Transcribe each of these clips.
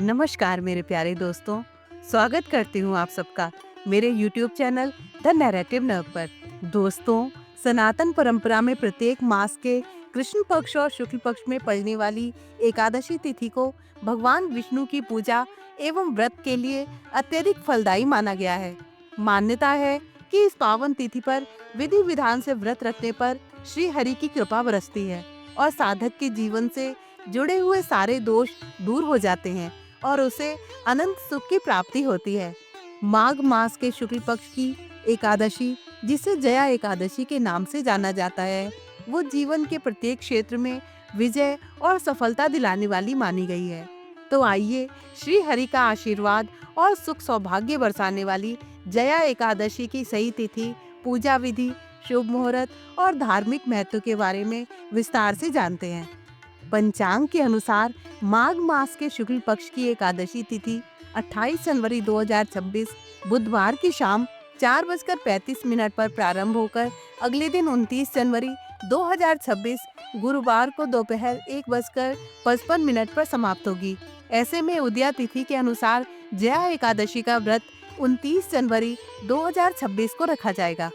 नमस्कार मेरे प्यारे दोस्तों, स्वागत करती हूँ आप सबका मेरे YouTube चैनल द नैरेटिव नव पर। दोस्तों, सनातन परंपरा में प्रत्येक मास के कृष्ण पक्ष और शुक्ल पक्ष में पड़ने वाली एकादशी तिथि को भगवान विष्णु की पूजा एवं व्रत के लिए अत्यधिक फलदायी माना गया है। मान्यता है कि इस पावन तिथि पर विधि विधान से व्रत रखने पर श्री हरि की कृपा बरसती है और साधक के जीवन से जुड़े हुए सारे दोष दूर हो जाते हैं और उसे अनंत सुख की प्राप्ति होती है। माघ मास के शुक्ल पक्ष की एकादशी, जिसे जया एकादशी के नाम से जाना जाता है, वो जीवन के प्रत्येक क्षेत्र में विजय और सफलता दिलाने वाली मानी गई है। तो आइए श्री हरि का आशीर्वाद और सुख सौभाग्य बरसाने वाली जया एकादशी की सही तिथि, पूजा विधि, शुभ मुहूर्त और धार्मिक महत्व के बारे में विस्तार से जानते हैं। पंचांग के अनुसार माघ मास के शुक्ल पक्ष की एकादशी तिथि 28 जनवरी 2026 बुधवार की शाम 4:35 पर प्रारंभ होकर अगले दिन 29 जनवरी 2026 गुरुवार को दोपहर 1:55 पर समाप्त होगी। ऐसे में उदया तिथि के अनुसार जया एकादशी का व्रत 29 जनवरी 2026 को रखा जाएगा।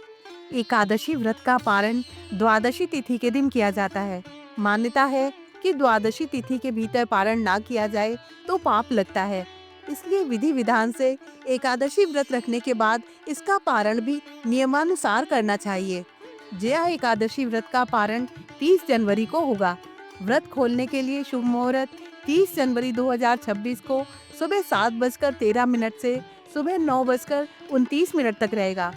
एकादशी व्रत का पारण द्वादशी तिथि के दिन किया जाता है। मान्यता है कि द्वादशी तिथि के भीतर पारण ना किया जाए तो पाप लगता है, इसलिए विधि विधान से एकादशी व्रत रखने के बाद इसका पारण भी नियमानुसार करना चाहिए। जया एकादशी व्रत का पारण 30 जनवरी को होगा। व्रत खोलने के लिए शुभ मुहूर्त 30 जनवरी 2026 को सुबह 7:13 से सुबह 9:29 तक रहेगा।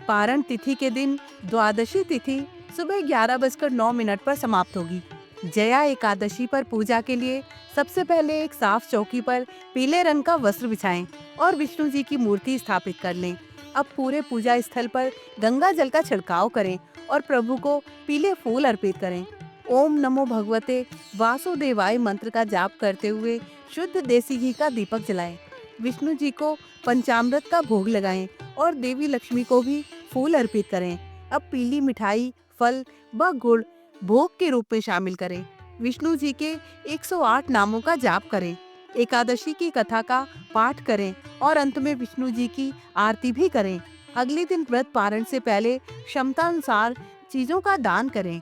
पारण तिथि के दिन द्वादशी तिथि सुबह 11:09 पर समाप्त होगी। जया एकादशी पर पूजा के लिए सबसे पहले एक साफ चौकी पर पीले रंग का वस्त्र बिछाएं और विष्णु जी की मूर्ति स्थापित कर लें। अब पूरे पूजा स्थल पर गंगा जल का छिड़काव करें और प्रभु को पीले फूल अर्पित करें। ओम नमो भगवते वासुदेवाय मंत्र का जाप करते हुए शुद्ध देसी घी का दीपक जलाएं। विष्णु जी को पंचामृत का भोग लगाएं और देवी लक्ष्मी को भी फूल अर्पित करें। अब पीली मिठाई, फल व गुड़ भोग के रूप में शामिल करें। विष्णु जी के 108 नामों का जाप करें। एकादशी की कथा का पाठ करें और अंत में विष्णु जी की आरती भी करें। अगले दिन व्रत पारण से पहले क्षमता अनुसार चीजों का दान करें।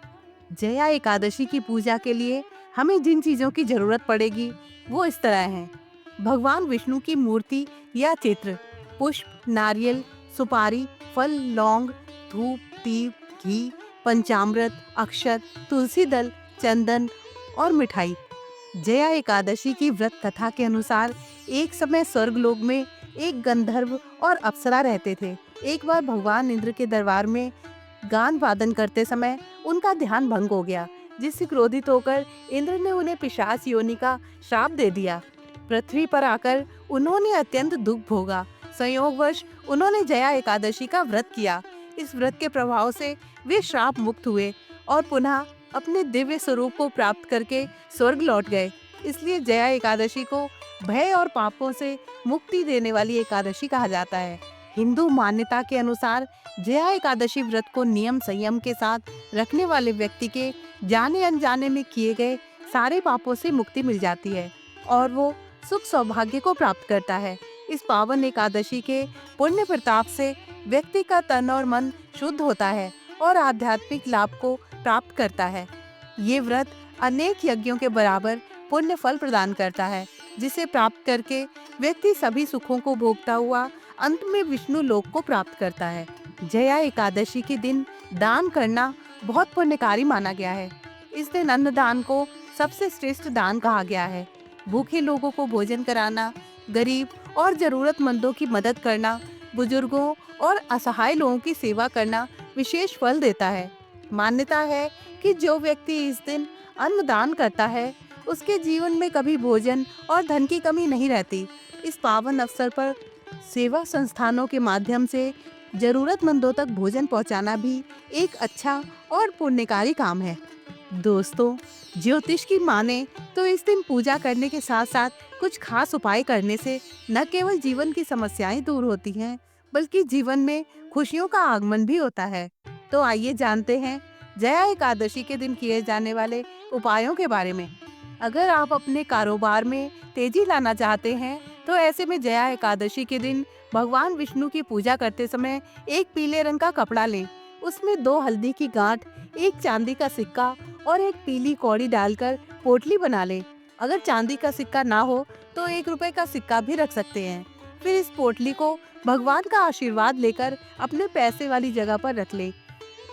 जया एकादशी की पूजा के लिए हमें जिन चीजों की जरूरत पड़ेगी वो इस तरह हैं। भगवान विष्णु की मूर्ति या चित्र, पुष्प, नारियल, सुपारी, फल, लौंग, धूप, दीप, घी, पंचामृत, अक्षत, तुलसी दल, चंदन और मिठाई। जया एकादशी की व्रत कथा के अनुसार एक समय स्वर्गलोक में एक गंधर्व और अप्सरा रहते थे। एक बार भगवान इंद्र के दरबार में गान वादन करते समय उनका ध्यान भंग हो गया, जिससे क्रोधित होकर इंद्र ने उन्हें पिशाच योनि का श्राप दे दिया। पृथ्वी पर आकर उन्होंने अत्यंत दुख भोगा। संयोगवश उन्होंने जया एकादशी का व्रत किया। इस व्रत के प्रभाव से वे श्राप मुक्त हुए और पुनः अपने दिव्य स्वरूप को प्राप्त करके स्वर्ग लौट गए। इसलिए जया एकादशी को भय और पापों से मुक्ति देने वाली एकादशी कहा जाता है। हिंदू मान्यता के अनुसार जया एकादशी व्रत को नियम संयम के साथ रखने वाले व्यक्ति के जाने अनजाने में किए गए सारे पापों से मुक्ति मिल जाती है और वो सुख सौभाग्य को प्राप्त करता है। इस पावन एकादशी के पुण्य प्रताप से व्यक्ति का तन और मन शुद्ध होता है और आध्यात्मिक लाभ को प्राप्त करता है। ये व्रत अनेक यज्ञों के बराबर पुण्य फल प्रदान करता है, जिसे प्राप्त करके व्यक्ति सभी सुखों को भोगता हुआ अंत में विष्णु लोक को प्राप्त करता है। जया एकादशी के दिन दान करना बहुत पुण्यकारी माना गया है। इस दिन अन्नदान को सबसे श्रेष्ठ दान कहा गया है। भूखे लोगों को भोजन कराना, गरीब और जरूरतमंदों की मदद करना, बुजुर्गों और असहाय लोगों की सेवा करना विशेष फल देता है। मान्यता है कि जो व्यक्ति इस दिन अन्न दान करता है, उसके जीवन में कभी भोजन और धन की कमी नहीं रहती। इस पावन अवसर पर सेवा संस्थानों के माध्यम से जरूरतमंदों तक भोजन पहुंचाना भी एक अच्छा और पुण्यकारी काम है। दोस्तों, ज्योतिष की माने तो इस दिन पूजा करने के साथ साथ कुछ खास उपाय करने से न केवल जीवन की समस्याएं दूर होती हैं, बल्कि जीवन में खुशियों का आगमन भी होता है। तो आइए जानते हैं जया एकादशी के दिन किए जाने वाले उपायों के बारे में। अगर आप अपने कारोबार में तेजी लाना चाहते हैं, तो ऐसे में जया एकादशी के दिन भगवान विष्णु की पूजा करते समय एक पीले रंग का कपड़ा लें। उसमें 2 हल्दी की गांठ, एक चांदी का सिक्का और एक पीली कौड़ी डालकर पोटली बना लें। अगर चांदी का सिक्का ना हो तो 1 रुपए का सिक्का भी रख सकते हैं। फिर इस पोटली को भगवान का आशीर्वाद लेकर अपने पैसे वाली जगह पर रख लें।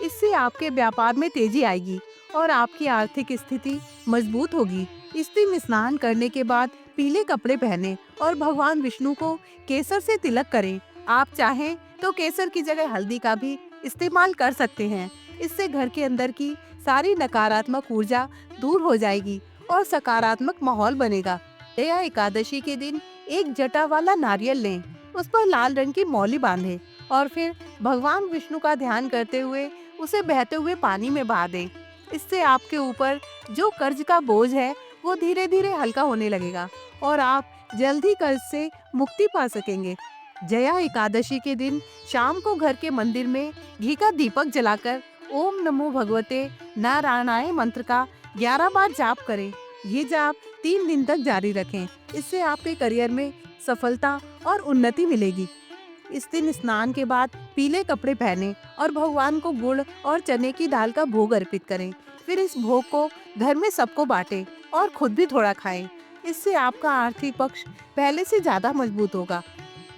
इससे आपके व्यापार में तेजी आएगी और आपकी आर्थिक स्थिति मजबूत होगी। इस दिन स्नान करने के बाद पीले कपड़े पहने और भगवान विष्णु को केसर से तिलक करें। आप चाहें तो केसर की जगह हल्दी का भी इस्तेमाल कर सकते हैं। इससे घर के अंदर की सारी नकारात्मक ऊर्जा दूर हो जाएगी और सकारात्मक माहौल बनेगा। जया एकादशी के दिन एक जटा वाला नारियल लें, उस पर लाल रंग की मौली बांधें और फिर भगवान विष्णु का ध्यान करते हुए उसे बहते हुए पानी में बहा दें। इससे आपके ऊपर जो कर्ज का बोझ है वो धीरे धीरे हल्का होने लगेगा और आप जल्द ही कर्ज से मुक्ति पा सकेंगे। जया एकादशी के दिन शाम को घर के मंदिर में घी का दीपक जलाकर ओम नमो भगवते नारायणाय मंत्र का 11 बार जाप करें। ये जाप 3 दिन तक जारी रखें। इससे आपके करियर में सफलता और उन्नति मिलेगी। इस दिन स्नान के बाद पीले कपड़े पहने और भगवान को गुड़ और चने की दाल का भोग अर्पित करें। फिर इस भोग को घर में सबको बांटें और खुद भी थोड़ा खाएं। इससे आपका आर्थिक पक्ष पहले से ज्यादा मजबूत होगा।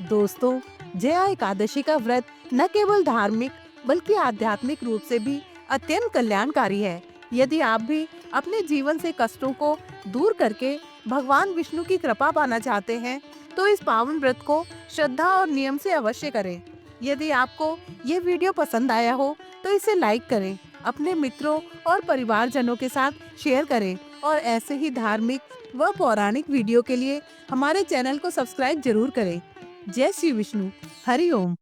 दोस्तों, जया एकादशी का व्रत न केवल धार्मिक बल्कि आध्यात्मिक रूप से भी अत्यंत कल्याणकारी है। यदि आप भी अपने जीवन से कष्टों को दूर करके भगवान विष्णु की कृपा पाना चाहते हैं, तो इस पावन व्रत को श्रद्धा और नियम से अवश्य करें। यदि आपको ये वीडियो पसंद आया हो तो इसे लाइक करें, अपने मित्रों और परिवारजनों के साथ शेयर करें और ऐसे ही धार्मिक व पौराणिक वीडियो के लिए हमारे चैनल को सब्सक्राइब जरूर करें। जय श्री विष्णु। हरि ओम।